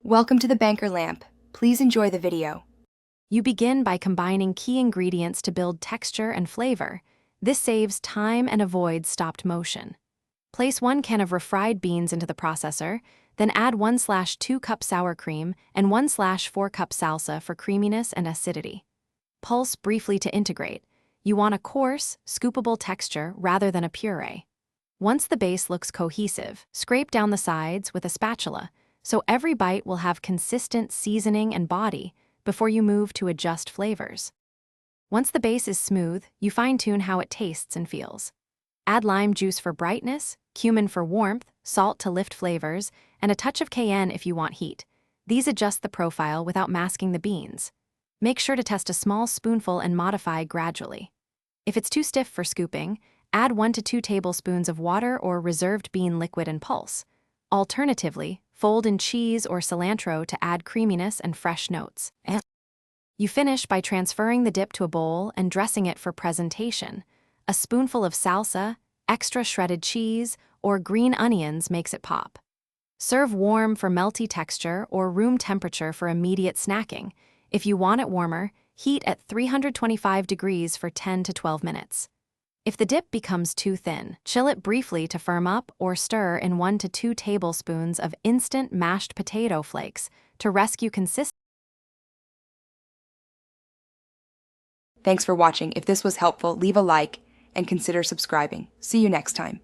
Welcome to the Banker Lamp. Please enjoy the video. You begin by combining key ingredients to build texture and flavor. This saves time and avoids stopped motion. Place 1 can of refried beans into the processor, then add 1/2 cup sour cream and 1/4 cup salsa for creaminess and acidity. Pulse briefly to integrate. You want a coarse, scoopable texture rather than a puree. Once the base looks cohesive, scrape down the sides with a spatula, so every bite will have consistent seasoning and body before you move to adjust flavors. Once the base is smooth, you fine-tune how it tastes and feels. Add lime juice for brightness, cumin for warmth, salt to lift flavors, and a touch of cayenne if you want heat. These adjust the profile without masking the beans. Make sure to test a small spoonful and modify gradually. If it's too stiff for scooping, add 1 to 2 tablespoons of water or reserved bean liquid and pulse. Alternatively, fold in cheese or cilantro to add creaminess and fresh notes. You finish by transferring the dip to a bowl and dressing it for presentation. A spoonful of salsa, extra shredded cheese, or green onions makes it pop. Serve warm for melty texture or room temperature for immediate snacking. If you want it warmer, heat at 325 degrees for 10 to 12 minutes. If the dip becomes too thin, chill it briefly to firm up or stir in 1 to 2 tablespoons of instant mashed potato flakes to rescue consistency. Thanks for watching. If this was helpful, leave a like and consider subscribing. See you next time.